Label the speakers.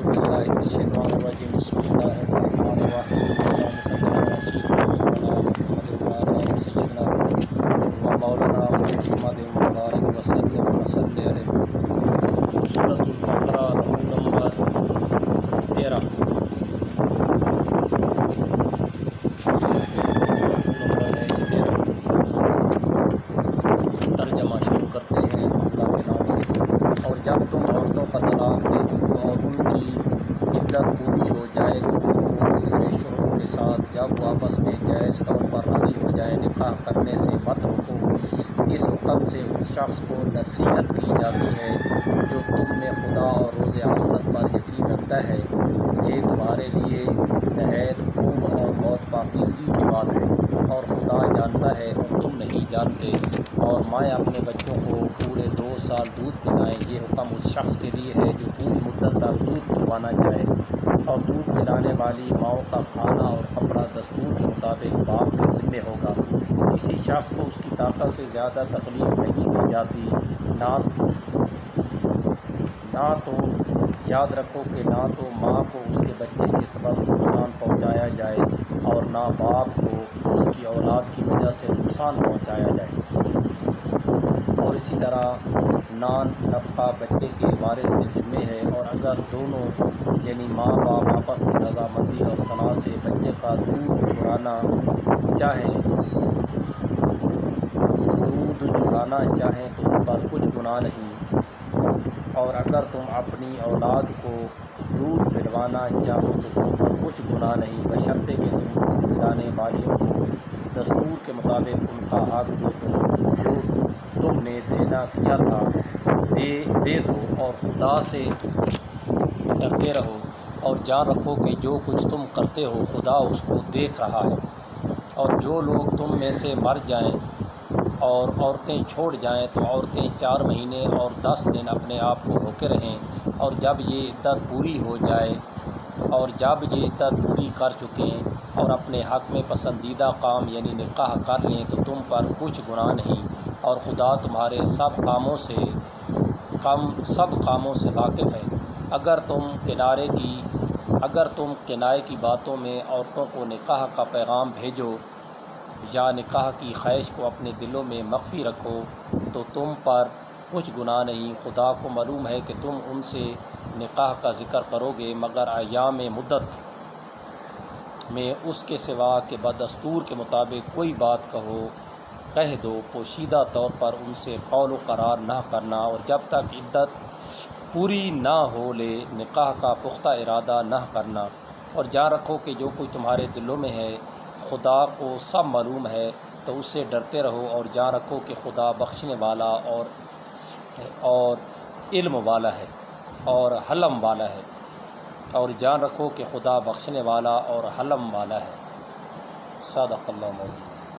Speaker 1: باللہ من الشیطان الرجیم بسم اللہ الرحمن الرحیم اللہم صلی علی سیدنا محمد سیدنا و مولانا محمد مبارک وسلم وصلی علیہ۔ سورۃ البقرہ نمبر 13۔ ترجمہ شروع کرتے ہیں اللہ کے نام سے۔ اور جب تم عورتوں کا طلاق دے چکو اور ان کی عدت پوری ہو جائے تو وہ دوسرے شوہر کے ساتھ جب واپس میں جائز طور پر راضی ہو جائے نکاح کرنے سے مت روکو۔ اس حکم سے اس شخص کو نصیحت کی جاتی ہے جو تم میں خدا اور روز آخرت پر یقین رکھتا ہے۔ یہ تمہارے لیے نہایت خوب اور بہت پاکیزگی کی بات ہے، اور خدا جانتا ہے اور تم نہیں جانتے۔ اور مائیں اپنے بچوں کو پورے 2 سال دودھ پلائیں۔ یہ حکم اس شخص کے لیے ہے جو پوری مدت تک دودھ پلوانا چاہے، اور دودھ پلانے والی ماؤں کا کھانا اور کپڑا دستور کے مطابق باپ کے ذمہ ہوگا۔ کسی شخص کو اس کی طاقت سے زیادہ تکلیف نہیں دی جاتی، نہ تو یاد رکھو کہ نہ تو ماں کو اس کے بچے کے سبب نقصان پہنچایا جائے اور نہ باپ کو اس کی اولاد کی وجہ سے نقصان پہنچایا جائے، اور اسی طرح نان نفقہ بچے کے وارث کے ذمے ہے۔ اور اگر دونوں یعنی ماں باپ آپس کی رضامندی اور صلاح سے بچے کا دودھ چرانا چاہیں تو ان پر کچھ گناہ نہیں۔ اور اگر تم اپنی اولاد کو دودھ پلوانا چاہو تو تم پر کچھ گناہ نہیں، بشرطے کہ تم دودھ پلانے والیوں کو دستور کے مطابق ان کا حق جو تم نے دینا کیا تھا دے دو، اور خدا سے ڈرتے رہو، اور جان رکھو کہ جو کچھ تم کرتے ہو خدا اس کو دیکھ رہا ہے۔ اور جو لوگ تم میں سے مر جائیں اور عورتیں چھوڑ جائیں تو عورتیں 4 مہینے اور 10 دن اپنے آپ کو روکے رہیں، اور جب یہ عدت پوری ہو جائے اور جب یہ عدت پوری کر چکیں اور اپنے حق میں پسندیدہ کام یعنی نکاح کر لیں تو تم پر کچھ گناہ نہیں، اور خدا تمہارے سب کاموں سے واقف ہے۔ اگر تم کنائے کی باتوں میں عورتوں کو نکاح کا پیغام بھیجو یا نکاح کی خواہش کو اپنے دلوں میں مخفی رکھو تو تم پر کچھ گناہ نہیں۔ خدا کو معلوم ہے کہ تم ان سے نکاح کا ذکر کرو گے، مگر ایام مدت میں اس کے سوا کہ بدستور کے مطابق کوئی بات کہہ دو، پوشیدہ طور پر ان سے قول و قرار نہ کرنا، اور جب تک عدت پوری نہ ہو لے نکاح کا پختہ ارادہ نہ کرنا۔ اور جان رکھو کہ جو کوئی تمہارے دلوں میں ہے خدا کو سب معلوم ہے، تو اس سے ڈرتے رہو، اور جان رکھو کہ خدا بخشنے والا اور علم والا ہے اور حلم والا ہے، اور جان رکھو کہ خدا بخشنے والا اور حلم والا ہے۔ صدق اللہ مولانا۔